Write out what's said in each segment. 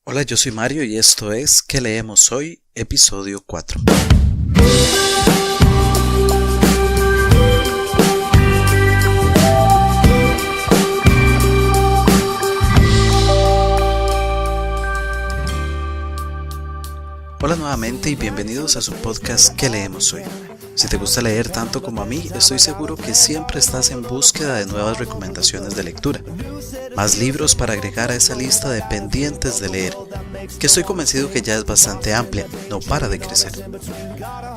Hola, yo soy Mario y esto es ¿Qué leemos hoy? Episodio 4. Hola nuevamente y bienvenidos a su podcast ¿Qué leemos hoy? Si te gusta leer tanto como a mí, estoy seguro que siempre estás en búsqueda de nuevas recomendaciones de lectura. Más libros para agregar a esa lista de pendientes de leer, que estoy convencido que ya es bastante amplia, no para de crecer.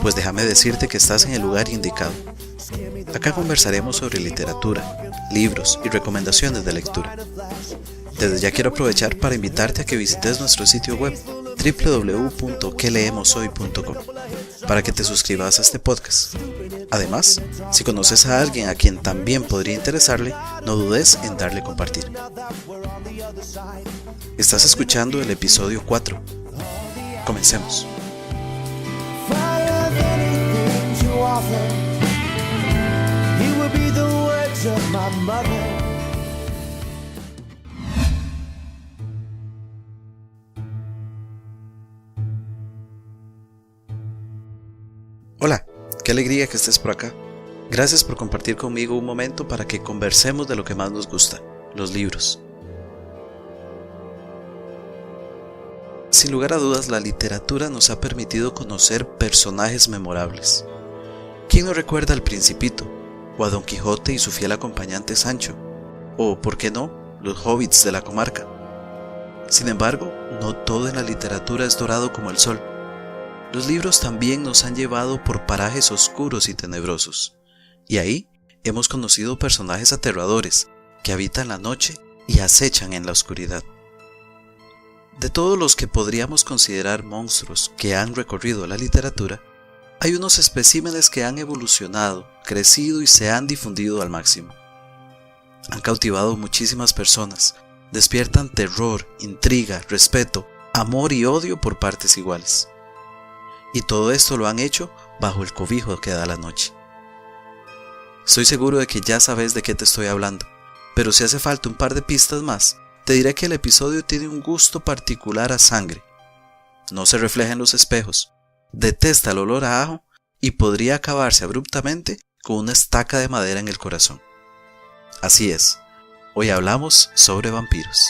Pues déjame decirte que estás en el lugar indicado. Acá conversaremos sobre literatura, libros y recomendaciones de lectura. Desde ya quiero aprovechar para invitarte a que visites nuestro sitio web www.queleemoshoy.com para que te suscribas a este podcast. Además, si conoces a alguien a quien también podría interesarle, no dudes en darle compartir. Estás escuchando el episodio 4. Comencemos. Hola, qué alegría que estés por acá. Gracias por compartir conmigo un momento para que conversemos de lo que más nos gusta, los libros. Sin lugar a dudas, la literatura nos ha permitido conocer personajes memorables. ¿Quién no recuerda al Principito, o a Don Quijote y su fiel acompañante Sancho? O, ¿por qué no?, los hobbits de la comarca. Sin embargo, no todo en la literatura es dorado como el sol. Los libros también nos han llevado por parajes oscuros y tenebrosos, y ahí hemos conocido personajes aterradores que habitan la noche y acechan en la oscuridad. De todos los que podríamos considerar monstruos que han recorrido la literatura, hay unos especímenes que han evolucionado, crecido y se han difundido al máximo. Han cautivado muchísimas personas, despiertan terror, intriga, respeto, amor y odio por partes iguales. Y todo esto lo han hecho bajo el cobijo que da la noche. Estoy seguro de que ya sabes de qué te estoy hablando, pero si hace falta un par de pistas más, te diré que el episodio tiene un gusto particular a sangre. No se refleja en los espejos, detesta el olor a ajo y podría acabarse abruptamente con una estaca de madera en el corazón. Así es, hoy hablamos sobre vampiros.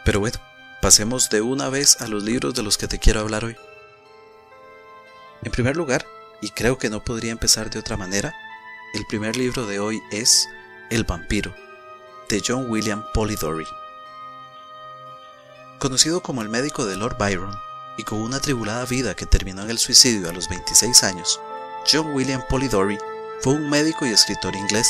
Pero bueno, pasemos de una vez a los libros de los que te quiero hablar hoy. En primer lugar, y creo que no podría empezar de otra manera, el primer libro de hoy es El vampiro, de John William Polidori. Conocido como el médico de Lord Byron, y con una atribulada vida que terminó en el suicidio a los 26 años, John William Polidori fue un médico y escritor inglés.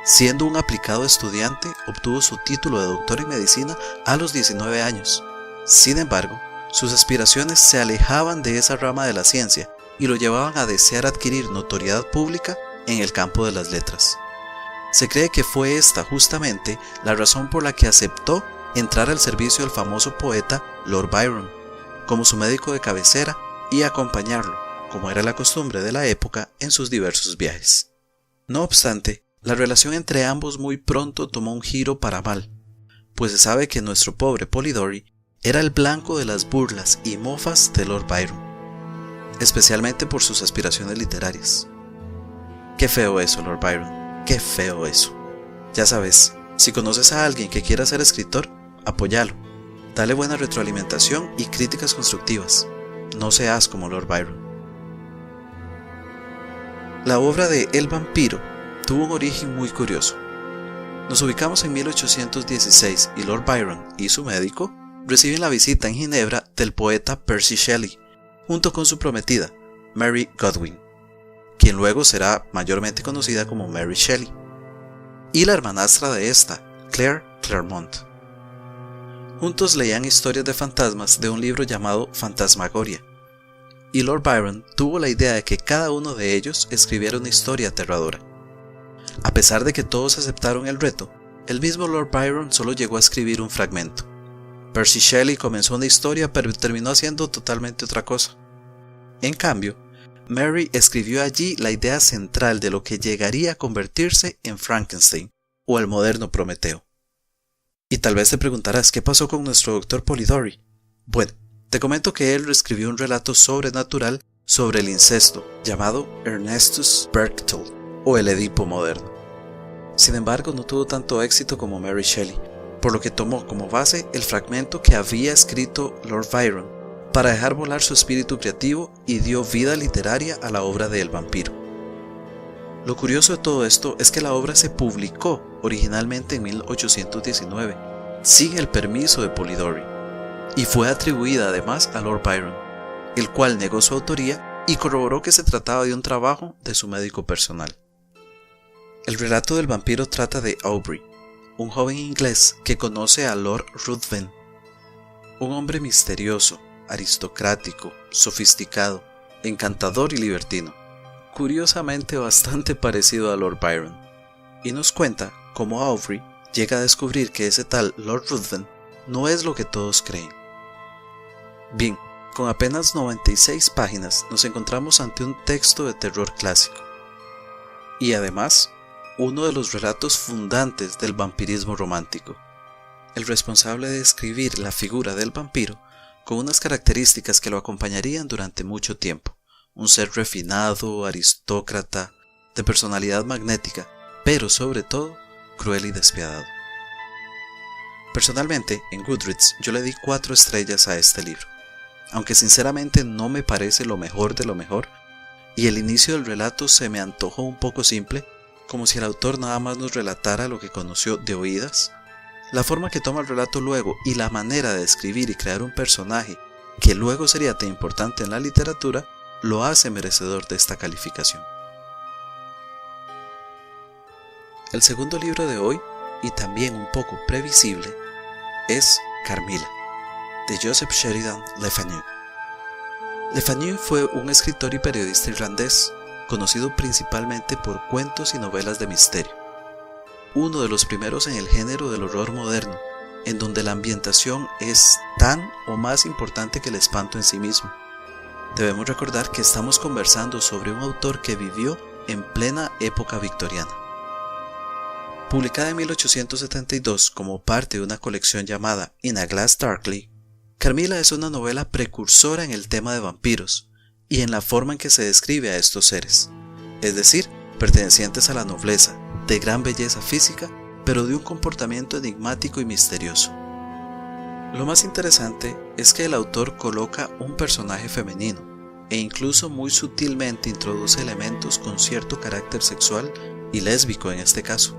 Siendo un aplicado estudiante, obtuvo su título de doctor en medicina a los 19 años. Sin embargo, sus aspiraciones se alejaban de esa rama de la ciencia y lo llevaban a desear adquirir notoriedad pública en el campo de las letras. Se cree que fue esta justamente la razón por la que aceptó entrar al servicio del famoso poeta Lord Byron, como su médico de cabecera y acompañarlo, como era la costumbre de la época, en sus diversos viajes. No obstante, la relación entre ambos muy pronto tomó un giro para mal, pues se sabe que nuestro pobre Polidori era el blanco de las burlas y mofas de Lord Byron, especialmente por sus aspiraciones literarias. Qué feo eso, Lord Byron, qué feo eso. Ya sabes, si conoces a alguien que quiera ser escritor, apóyalo, dale buena retroalimentación y críticas constructivas. No seas como Lord Byron. La obra de El vampiro tuvo un origen muy curioso. Nos ubicamos en 1816 y Lord Byron y su médico reciben la visita en Ginebra del poeta Percy Shelley, junto con su prometida, Mary Godwin, quien luego será mayormente conocida como Mary Shelley, y la hermanastra de esta, Claire Clairmont. Juntos leían historias de fantasmas de un libro llamado Fantasmagoria, y Lord Byron tuvo la idea de que cada uno de ellos escribiera una historia aterradora. A pesar de que todos aceptaron el reto, el mismo Lord Byron solo llegó a escribir un fragmento. Percy Shelley comenzó una historia pero terminó haciendo totalmente otra cosa. En cambio, Mary escribió allí la idea central de lo que llegaría a convertirse en Frankenstein, o el moderno Prometeo. Y tal vez te preguntarás, ¿qué pasó con nuestro Dr. Polidori? Bueno, te comento que él reescribió un relato sobrenatural sobre el incesto, llamado Ernestus Berchtold, o el Edipo moderno. Sin embargo, no tuvo tanto éxito como Mary Shelley, por lo que tomó como base el fragmento que había escrito Lord Byron, para dejar volar su espíritu creativo y dio vida literaria a la obra de El vampiro. Lo curioso de todo esto es que la obra se publicó originalmente en 1819, sin el permiso de Polidori, y fue atribuida además a Lord Byron, el cual negó su autoría y corroboró que se trataba de un trabajo de su médico personal. El relato del vampiro trata de Aubrey, un joven inglés que conoce a Lord Ruthven, un hombre misterioso, aristocrático, sofisticado, encantador y libertino, curiosamente bastante parecido a Lord Byron, y nos cuenta cómo Aubrey llega a descubrir que ese tal Lord Ruthven no es lo que todos creen. Bien, con apenas 96 páginas nos encontramos ante un texto de terror clásico, y además uno de los relatos fundantes del vampirismo romántico, el responsable de escribir la figura del vampiro con unas características que lo acompañarían durante mucho tiempo. Un ser refinado, aristócrata, de personalidad magnética, pero sobre todo, cruel y despiadado. Personalmente, en Goodreads yo le di 4 estrellas a este libro, aunque sinceramente no me parece lo mejor de lo mejor, y el inicio del relato se me antojó un poco simple, como si el autor nada más nos relatara lo que conoció de oídas. La forma que toma el relato luego y la manera de escribir y crear un personaje que luego sería tan importante en la literatura, lo hace merecedor de esta calificación. El segundo libro de hoy, y también un poco previsible, es Carmilla, de Joseph Sheridan Le Fanu. Le Fanu fue un escritor y periodista irlandés, conocido principalmente por cuentos y novelas de misterio. Uno de los primeros en el género del horror moderno, en donde la ambientación es tan o más importante que el espanto en sí mismo. Debemos recordar que estamos conversando sobre un autor que vivió en plena época victoriana. Publicada en 1872 como parte de una colección llamada In a Glass Darkly, Carmilla es una novela precursora en el tema de vampiros y en la forma en que se describe a estos seres, es decir, pertenecientes a la nobleza, de gran belleza física, pero de un comportamiento enigmático y misterioso. Lo más interesante es que el autor coloca un personaje femenino e incluso muy sutilmente introduce elementos con cierto carácter sexual y lésbico en este caso.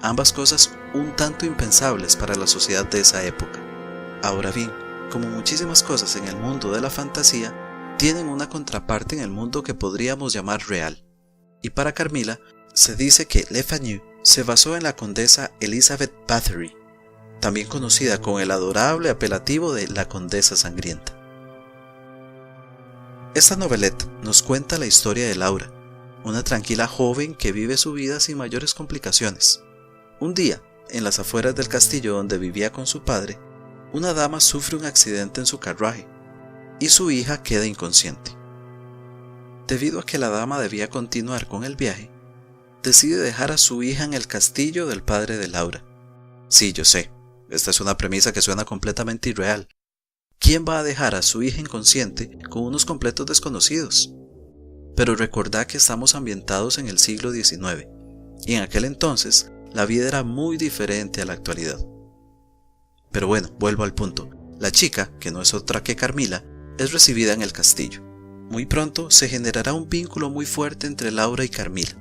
Ambas cosas un tanto impensables para la sociedad de esa época. Ahora bien, como muchísimas cosas en el mundo de la fantasía, tienen una contraparte en el mundo que podríamos llamar real. Y para Carmilla, se dice que Le Fanu se basó en la condesa Elizabeth Bathory, también conocida con el adorable apelativo de la Condesa Sangrienta. Esta noveleta nos cuenta la historia de Laura, una tranquila joven que vive su vida sin mayores complicaciones. Un día, en las afueras del castillo donde vivía con su padre, una dama sufre un accidente en su carruaje y su hija queda inconsciente. Debido a que la dama debía continuar con el viaje, decide dejar a su hija en el castillo del padre de Laura. Sí, yo sé, esta es una premisa que suena completamente irreal. ¿Quién va a dejar a su hija inconsciente con unos completos desconocidos? Pero recordad que estamos ambientados en el siglo XIX, y en aquel entonces la vida era muy diferente a la actualidad. Pero bueno, vuelvo al punto. La chica, que no es otra que Carmilla, es recibida en el castillo. Muy pronto se generará un vínculo muy fuerte entre Laura y Carmilla.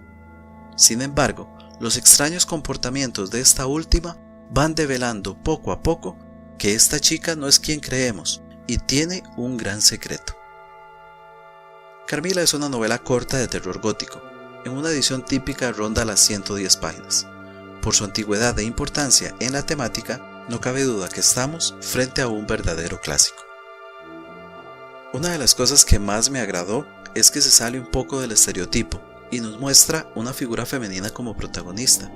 Sin embargo, los extraños comportamientos de esta última van develando poco a poco que esta chica no es quien creemos y tiene un gran secreto. Carmilla es una novela corta de terror gótico. En una edición típica ronda las 110 páginas. Por su antigüedad e importancia en la temática, no cabe duda que estamos frente a un verdadero clásico. Una de las cosas que más me agradó es que se sale un poco del estereotipo y nos muestra una figura femenina como protagonista.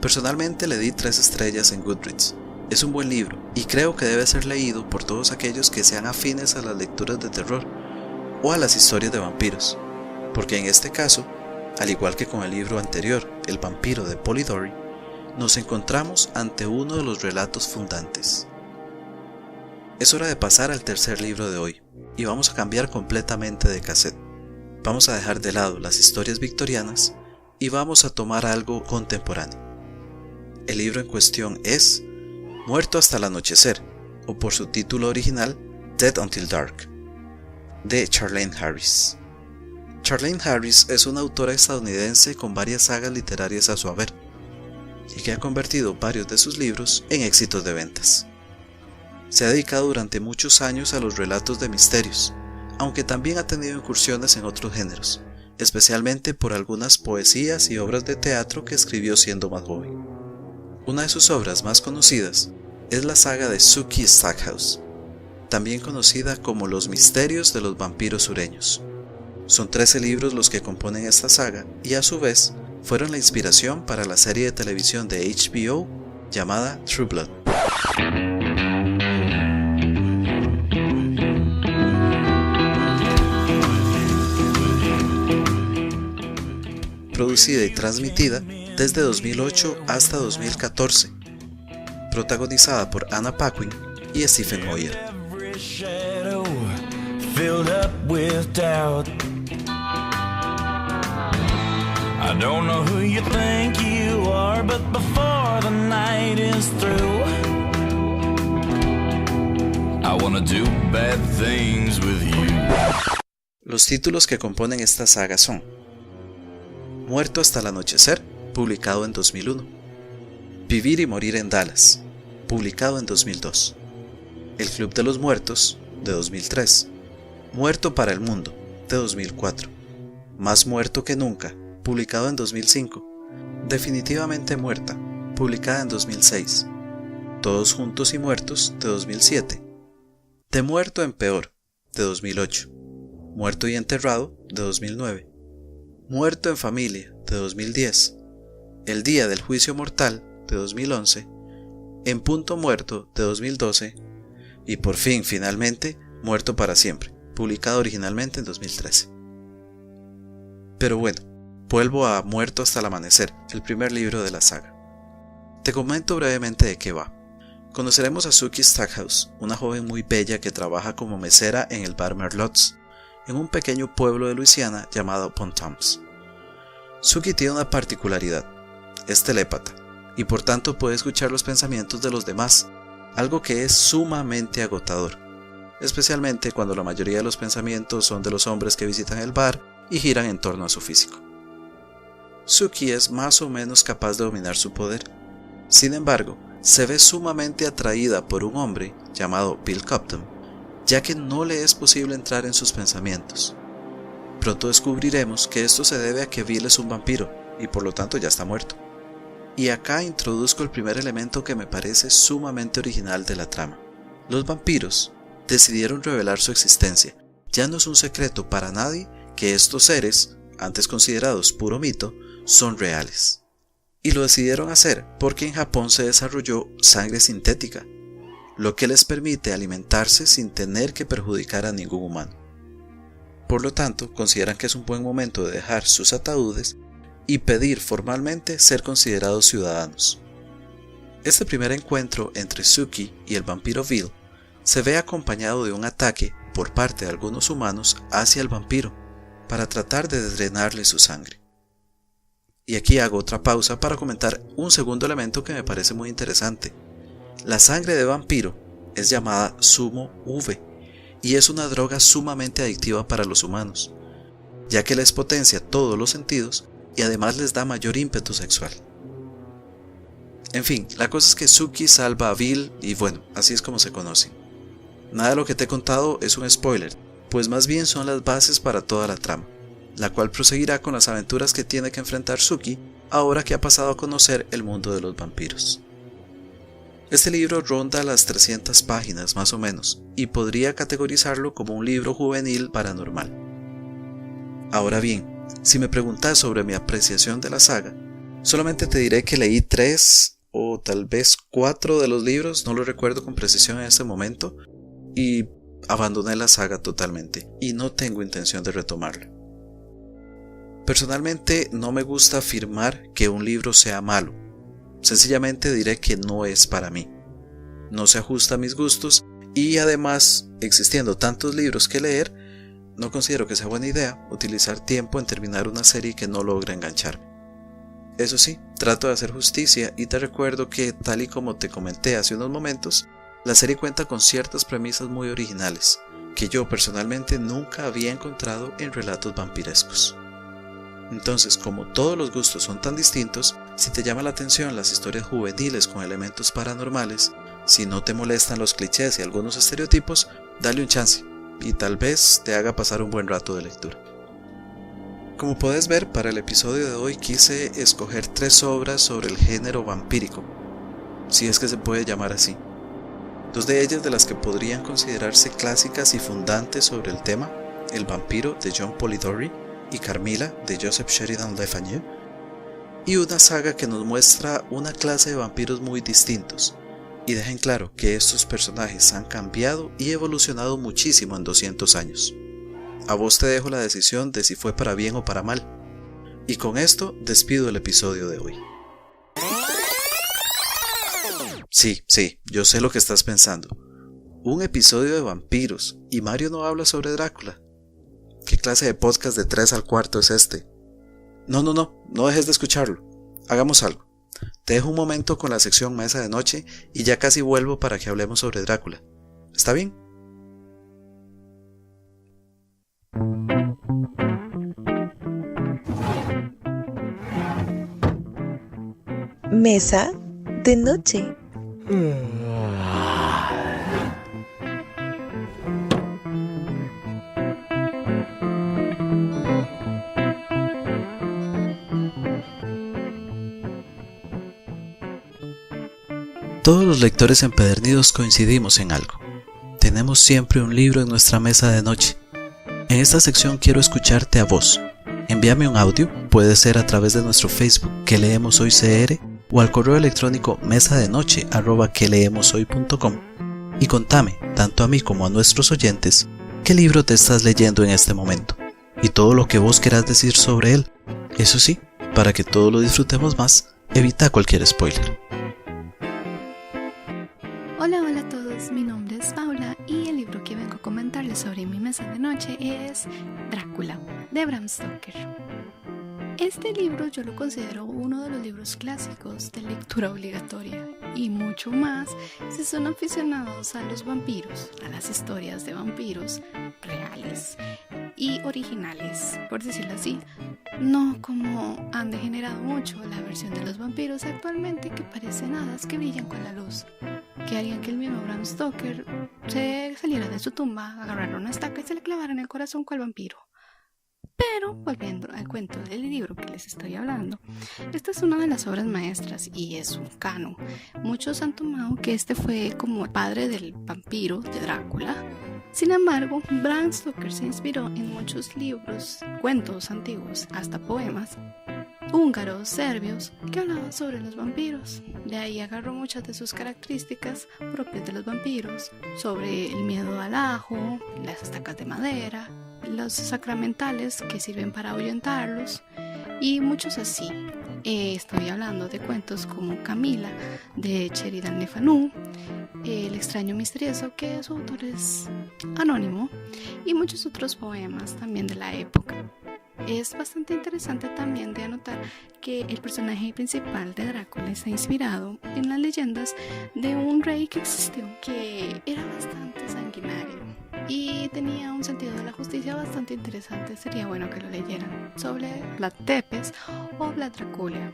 Personalmente le di 3 estrellas en Goodreads. Es un buen libro y creo que debe ser leído por todos aquellos que sean afines a las lecturas de terror o a las historias de vampiros, porque en este caso, al igual que con el libro anterior, El vampiro de Polidori, nos encontramos ante uno de los relatos fundantes. Es hora de pasar al tercer libro de hoy, y vamos a cambiar completamente de cassette. Vamos a dejar de lado las historias victorianas y vamos a tomar algo contemporáneo. El libro en cuestión es Muerto hasta el anochecer, o por su título original, Dead Until Dark, de Charlaine Harris. Charlaine Harris es una autora estadounidense con varias sagas literarias a su haber, y que ha convertido varios de sus libros en éxitos de ventas. Se ha dedicado durante muchos años a los relatos de misterios, aunque también ha tenido incursiones en otros géneros, especialmente por algunas poesías y obras de teatro que escribió siendo más joven. Una de sus obras más conocidas es la saga de Sookie Stackhouse, también conocida como Los misterios de los vampiros sureños. Son 13 libros los que componen esta saga y a su vez fueron la inspiración para la serie de televisión de HBO llamada True Blood. Producida y transmitida desde 2008 hasta 2014, protagonizada por Anna Paquin y Stephen Moyer. I don't know who you think you are, but before the night is through, I wanna do bad things with you. Los títulos que componen esta saga son Muerto hasta el anochecer, publicado en 2001. Vivir y morir en Dallas, publicado en 2002. El Club de los Muertos, de 2003. Muerto para el mundo, de 2004. Más muerto que nunca, publicado en 2005. Definitivamente muerta, publicada en 2006. Todos juntos y muertos, de 2007. De muerto en peor, de 2008. Muerto y enterrado, de 2009. Muerto en familia, de 2010. El día del juicio mortal, de 2011. En punto muerto, de 2012. Y por fin, finalmente, Muerto para siempre, publicado originalmente en 2013. Pero bueno, vuelvo a Muerto hasta el amanecer, el primer libro de la saga. Te comento brevemente de qué va. Conoceremos a Sookie Stackhouse, una joven muy bella que trabaja como mesera en el bar Merlot's, en un pequeño pueblo de Luisiana llamado Pontoms. Sookie tiene una particularidad, es telépata, y por tanto puede escuchar los pensamientos de los demás, algo que es sumamente agotador, especialmente cuando la mayoría de los pensamientos son de los hombres que visitan el bar y giran en torno a su físico. Sookie es más o menos capaz de dominar su poder. Sin embargo, se ve sumamente atraída por un hombre llamado Bill Copton, ya que no le es posible entrar en sus pensamientos. Pronto descubriremos que esto se debe a que Bill es un vampiro y por lo tanto ya está muerto. Y acá introduzco el primer elemento que me parece sumamente original de la trama. Los vampiros decidieron revelar su existencia. Ya no es un secreto para nadie que estos seres, antes considerados puro mito, son reales. Y lo decidieron hacer porque en Japón se desarrolló sangre sintética, lo que les permite alimentarse sin tener que perjudicar a ningún humano. Por lo tanto, consideran que es un buen momento de dejar sus ataúdes y pedir formalmente ser considerados ciudadanos. Este primer encuentro entre Sookie y el vampiro Bill se ve acompañado de un ataque por parte de algunos humanos hacia el vampiro para tratar de drenarle su sangre. Y aquí hago otra pausa para comentar un segundo elemento que me parece muy interesante. La sangre de vampiro es llamada Sumo V y es una droga sumamente adictiva para los humanos, ya que les potencia todos los sentidos y además les da mayor ímpetu sexual. En fin, la cosa es que Sookie salva a Bill y bueno, así es como se conocen. Nada de lo que te he contado es un spoiler, pues más bien son las bases para toda la trama, la cual proseguirá con las aventuras que tiene que enfrentar Sookie ahora que ha pasado a conocer el mundo de los vampiros. Este libro ronda las 300 páginas más o menos y podría categorizarlo como un libro juvenil paranormal. Ahora bien, si me preguntas sobre mi apreciación de la saga, solamente te diré que leí 3 o tal vez 4 de los libros, no lo recuerdo con precisión en este momento, y abandoné la saga totalmente y no tengo intención de retomarla. Personalmente no me gusta afirmar que un libro sea malo, sencillamente diré que no es para mí. No se ajusta a mis gustos y además, existiendo tantos libros que leer, no considero que sea buena idea utilizar tiempo en terminar una serie que no logra engancharme. Eso sí, trato de hacer justicia y te recuerdo que, tal y como te comenté hace unos momentos, la serie cuenta con ciertas premisas muy originales, que yo personalmente nunca había encontrado en relatos vampirescos. Entonces, como todos los gustos son tan distintos, si te llama la atención las historias juveniles con elementos paranormales, si no te molestan los clichés y algunos estereotipos, dale un chance y tal vez te haga pasar un buen rato de lectura. Como puedes ver, para el episodio de hoy quise escoger 3 obras sobre el género vampírico, si es que se puede llamar así. 2 de ellas de las que podrían considerarse clásicas y fundantes sobre el tema, El vampiro de John Polidori y Carmilla de Joseph Sheridan Le Fanu, y una saga que nos muestra una clase de vampiros muy distintos y dejen claro que estos personajes han cambiado y evolucionado muchísimo en 200 años. A vos te dejo la decisión de si fue para bien o para mal. Y con esto despido el episodio de hoy. Sí, yo sé lo que estás pensando. Un episodio de vampiros y Mario no habla sobre Drácula. ¿Qué clase de podcast de 3 al cuarto es este? No dejes de escucharlo. Hagamos algo. Te dejo un momento con la sección Mesa de Noche y ya casi vuelvo para que hablemos sobre Drácula. ¿Está bien? Mesa de Noche. Todos los lectores empedernidos coincidimos en algo. Tenemos siempre un libro en nuestra mesa de noche. En esta sección quiero escucharte a vos. Envíame un audio, puede ser a través de nuestro Facebook que leemos hoy CR o al correo electrónico mesadenoche@queleemoshoy.com y contame, tanto a mí como a nuestros oyentes, qué libro te estás leyendo en este momento y todo lo que vos querás decir sobre él. Eso sí, para que todos lo disfrutemos más, evita cualquier spoiler. Hola a todos, mi nombre es Paula y el libro que vengo a comentarles sobre mi mesa de noche es Drácula, de Bram Stoker. Este libro yo lo considero uno de los libros clásicos de lectura obligatoria y mucho más si son aficionados a los vampiros, a las historias de vampiros reales y originales, por decirlo así, no como han degenerado mucho la versión de los vampiros actualmente que parecen hadas que brillan con la luz, que harían que el mismo Bram Stoker se saliera de su tumba, agarrara una estaca y se le clavara en el corazón cual vampiro. Pero, volviendo al cuento del libro que les estoy hablando, esta es una de las obras maestras y es un canon. Muchos han tomado que este fue como el padre del vampiro de Drácula. Sin embargo, Bram Stoker se inspiró en muchos libros, cuentos antiguos, hasta poemas, húngaros, serbios, que hablaban sobre los vampiros. De ahí agarró muchas de sus características propias de los vampiros, sobre el miedo al ajo, las estacas de madera, los sacramentales que sirven para ahuyentarlos y muchos así. Estoy hablando de cuentos como Carmilla de Sheridan Le Fanu, El extraño misterioso, que su autor es anónimo, y muchos otros poemas también de la época. Es bastante interesante también de anotar que el personaje principal de Drácula está inspirado en las leyendas de un rey que existió, que era bastante sanguinario y tenía un sentido de la justicia bastante interesante. Sería bueno que lo leyeran, sobre Vlad Tepes o Vlad Dracula.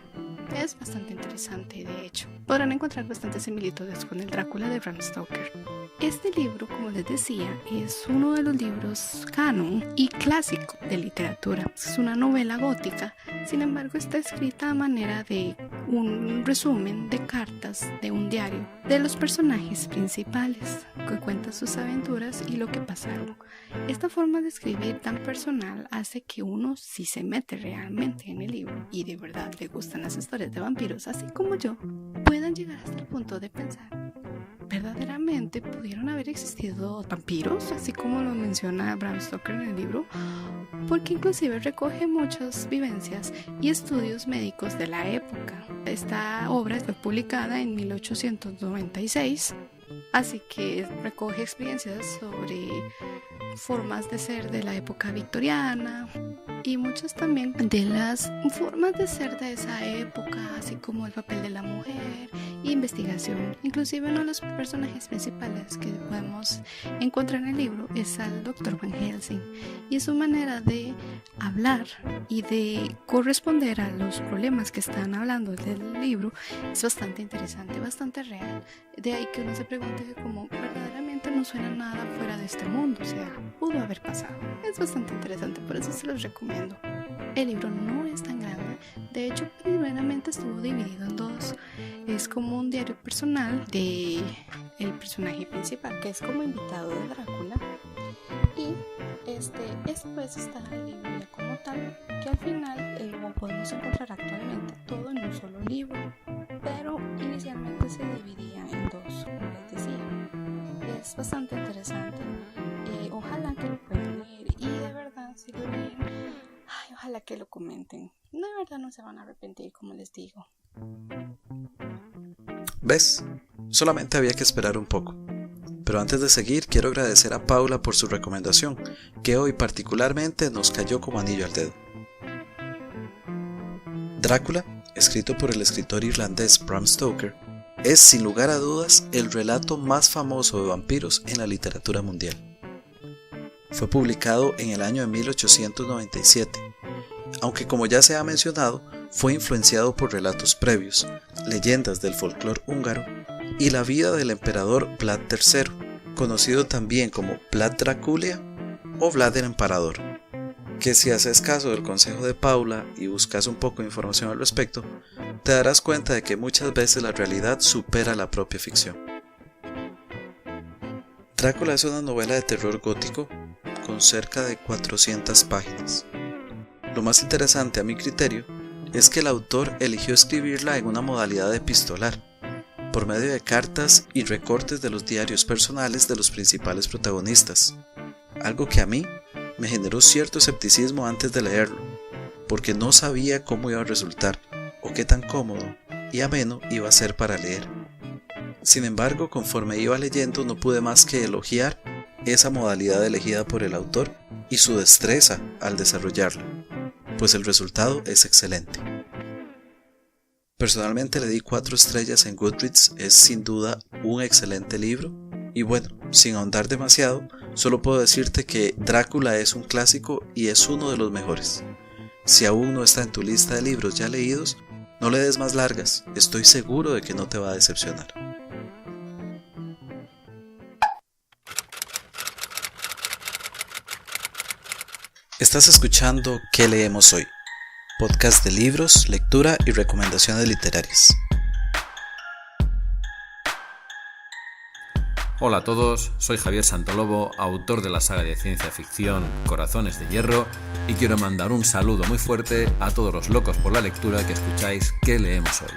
Es bastante interesante, de hecho. Podrán encontrar bastantes similitudes con el Drácula de Bram Stoker. Este libro, como les decía, es uno de los libros canon y clásico de literatura. Es una novela gótica, sin embargo está escrita a manera de un resumen de cartas de un diario de los personajes principales, que cuentan sus aventuras y lo que pasaron. Esta forma de escribir tan personal hace que uno, si se mete realmente en el libro y de verdad le gustan las historias de vampiros, así como yo, puedan llegar hasta el punto de pensar: verdaderamente pudieron haber existido vampiros, así como lo menciona Bram Stoker en el libro, porque inclusive recoge muchas vivencias y estudios médicos de la época. Esta obra fue publicada en 1896, así que recoge experiencias sobre formas de ser de la época victoriana y muchas también de las formas de ser de esa época, así como el papel de la mujer e investigación. Inclusive uno de los personajes principales que podemos encontrar en el libro es al Dr. Van Helsing, y su manera de hablar y de corresponder a los problemas que están hablando del libro es bastante interesante, bastante real. De ahí que uno se pregunte como verdaderamente no suena nada fuera de este mundo, o sea, pudo haber pasado. Es bastante interesante, por eso se los recomiendo. El libro no es tan grande, de hecho primeramente estuvo dividido en dos. Es como un diario personal de el personaje principal, que es como invitado de Drácula, y después está el libro ya como tal, que al final lo podemos encontrar actualmente todo en un solo libro, pero inicialmente se dividía en dos, como les decía. Es bastante interesante, ojalá que lo puedan leer, y de verdad si lo leen, ojalá que lo comenten, de verdad no se van a arrepentir, como les digo. ¿Ves? Solamente había que esperar un poco. Pero antes de seguir, quiero agradecer a Paula por su recomendación, que hoy particularmente nos cayó como anillo al dedo. Drácula, escrito por el escritor irlandés Bram Stoker, es sin lugar a dudas el relato más famoso de vampiros en la literatura mundial. Fue publicado en el año de 1897, aunque como ya se ha mencionado, fue influenciado por relatos previos, leyendas del folclore húngaro y la vida del emperador Vlad III, conocido también como Vlad Dracula o Vlad el Emparador, que si haces caso del consejo de Paula y buscas un poco de información al respecto, te darás cuenta de que muchas veces la realidad supera la propia ficción. Drácula es una novela de terror gótico con cerca de 400 páginas. Lo más interesante a mi criterio es que el autor eligió escribirla en una modalidad epistolar, por medio de cartas y recortes de los diarios personales de los principales protagonistas, algo que a mí me generó cierto escepticismo antes de leerlo, porque no sabía cómo iba a resultar o qué tan cómodo y ameno iba a ser para leer. Sin embargo, conforme iba leyendo no pude más que elogiar esa modalidad elegida por el autor y su destreza al desarrollarla, pues el resultado es excelente. Personalmente le di 4 estrellas en Goodreads, es sin duda un excelente libro, y bueno, sin ahondar demasiado, solo puedo decirte que Drácula es un clásico y es uno de los mejores. Si aún no está en tu lista de libros ya leídos, no le des más largas, estoy seguro de que no te va a decepcionar. Estás escuchando ¿Qué leemos hoy? Podcast de libros, lectura y recomendaciones literarias. Hola a todos, soy Javier Santolobo, autor de la saga de ciencia ficción Corazones de Hierro, y quiero mandar un saludo muy fuerte a todos los locos por la lectura que escucháis ¿Qué leemos hoy?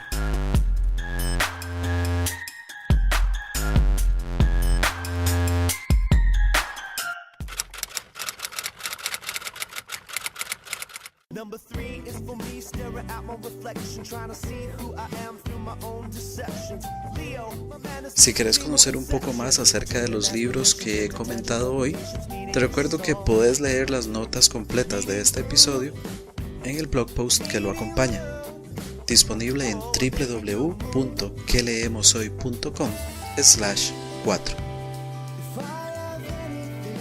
Number 3 is for me staring at my reflection, trying to see who I am through my own deception. Leo, my man is... Si querés conocer un poco más acerca de los libros que he comentado hoy, te recuerdo que podés leer las notas completas de este episodio en el blog post que lo acompaña, disponible en www.queleemoshoy.com/4.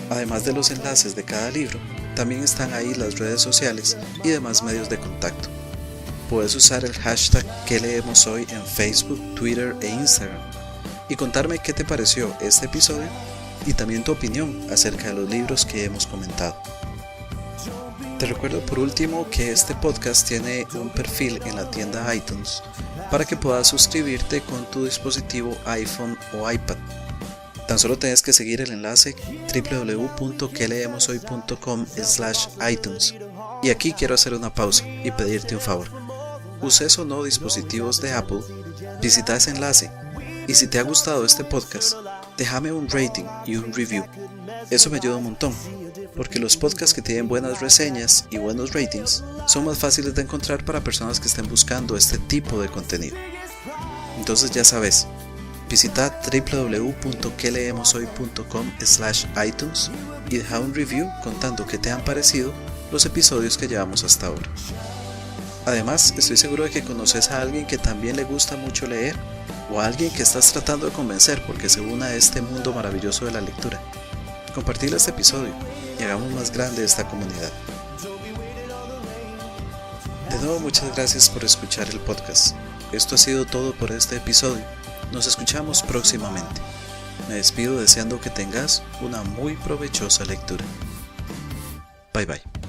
Además de los enlaces de cada libro, también están ahí las redes sociales y demás medios de contacto. Puedes usar el hashtag que leemos hoy en Facebook, Twitter e Instagram y contarme qué te pareció este episodio y también tu opinión acerca de los libros que hemos comentado. Te recuerdo por último que este podcast tiene un perfil en la tienda iTunes para que puedas suscribirte con tu dispositivo iPhone o iPad. Tan solo tienes que seguir el enlace www.queleemoshoy.com/iTunes. Y aquí quiero hacer una pausa y pedirte un favor. Uses o no dispositivos de Apple, visita ese enlace Y si te ha gustado este podcast, déjame un rating y un review. Eso me ayuda un montón, porque los podcasts que tienen buenas reseñas y buenos ratings son más fáciles de encontrar para personas que estén buscando este tipo de contenido. Entonces ya sabes, visita www.queleemoshoy.com/iTunes y deja un review contando qué te han parecido los episodios que llevamos hasta ahora. Además, estoy seguro de que conoces a alguien que también le gusta mucho leer, o a alguien que estás tratando de convencer porque se una a este mundo maravilloso de la lectura. Compartir este episodio y hagamos más grande esta comunidad. De nuevo, muchas gracias por escuchar el podcast. Esto ha sido todo por este episodio. Nos escuchamos próximamente. Me despido deseando que tengas una muy provechosa lectura. Bye bye.